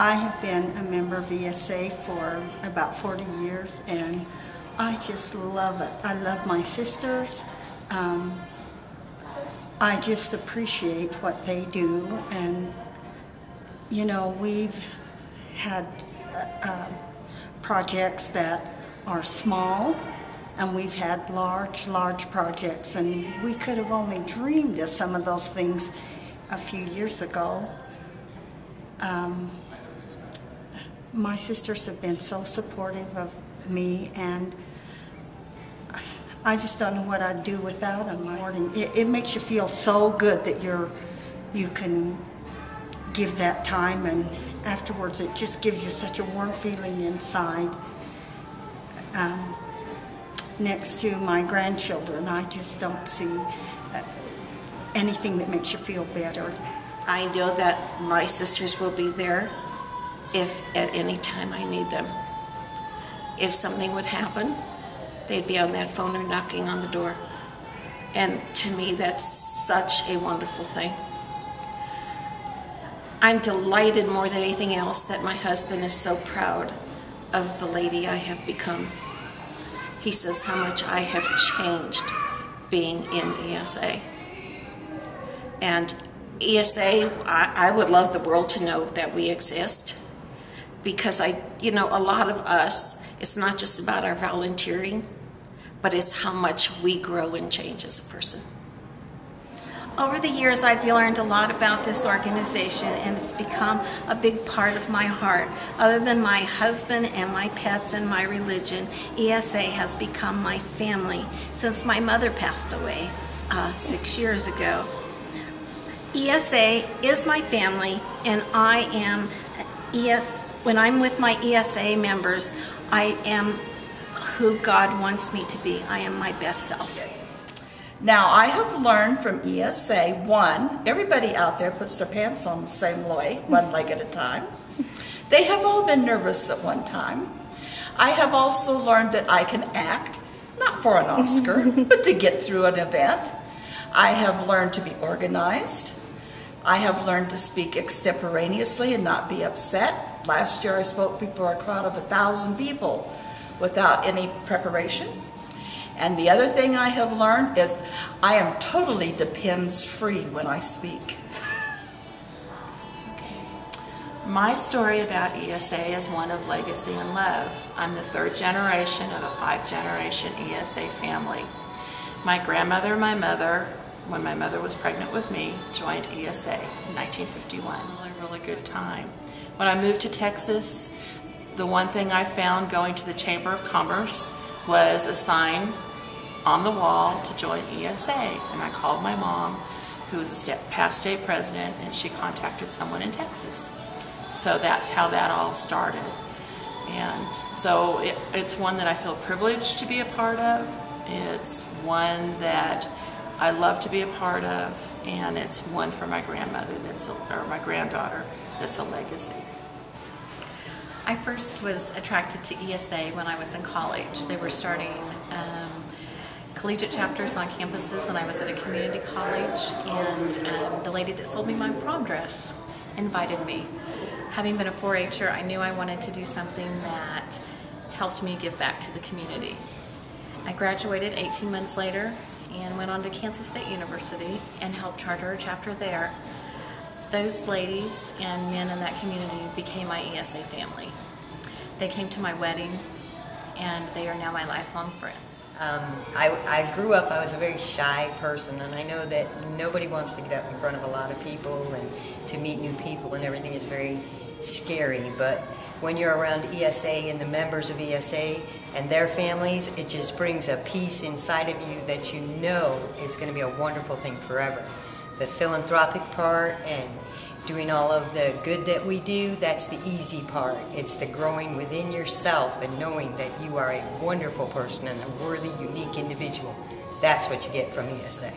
I have been a member of ESA for about 40 years, and I just love it. I love my sisters. I just appreciate what they do, and you know, we've had projects that are small, and we've had large projects, and we could have only dreamed of some of those things a few years ago. My sisters have been so supportive of me, and I just don't know what I'd do without them. It makes you feel so good that you can give that time, and afterwards it just gives you such a warm feeling inside. Next to my grandchildren, I just don't see anything that makes you feel better. I know that my sisters will be there if at any time I need them. If something would happen, they'd be on that phone or knocking on the door. And to me, that's such a wonderful thing. I'm delighted more than anything else that my husband is so proud of the lady I have become. He says how much I have changed being in ESA. And ESA, I would love the world to know that we exist, because a lot of us, it's not just about our volunteering, but it's how much we grow and change as a person. Over the years, I've learned a lot about this organization, and it's become a big part of my heart. Other than my husband and my pets and my religion, ESA has become my family since my mother passed away 6 years ago. ESA is my family, and when I'm with my ESA members, I am who God wants me to be. I am my best self. Now, I have learned from ESA, one, everybody out there puts their pants on the same way, one leg at a time. They have all been nervous at one time. I have also learned that I can act, not for an Oscar, but to get through an event. I have learned to be organized. I have learned to speak extemporaneously and not be upset. Last year I spoke before a crowd of 1,000 people without any preparation. And the other thing I have learned is I am totally depends-free when I speak. Okay. My story about ESA is one of legacy and love. I'm the third generation of a 5-generation ESA family. My grandmother and my mother, when my mother was pregnant with me, joined ESA in 1951. Really good time. When I moved to Texas, the one thing I found going to the Chamber of Commerce was a sign on the wall to join ESA, and I called my mom, who was a past state president, and she contacted someone in Texas. So that's how that all started. And so it's one that I feel privileged to be a part of. It's one that I love to be a part of, and it's one for my grandmother or my granddaughter that's a legacy. I first was attracted to ESA when I was in college. They were starting collegiate chapters on campuses, and I was at a community college, and the lady that sold me my prom dress invited me. Having been a 4-H'er, I knew I wanted to do something that helped me give back to the community. I graduated 18 months later and went on to Kansas State University and helped charter a chapter there. Those ladies and men in that community became my ESA family. They came to my wedding, and they are now my lifelong friends. I grew up, I was a very shy person, and I know that nobody wants to get up in front of a lot of people and to meet new people, and everything is very scary. But when you're around ESA and the members of ESA and their families, it just brings a peace inside of you that you know is going to be a wonderful thing forever. The philanthropic part and doing all of the good that we do, that's the easy part. It's the growing within yourself and knowing that you are a wonderful person and a worthy, unique individual. That's what you get from ESA.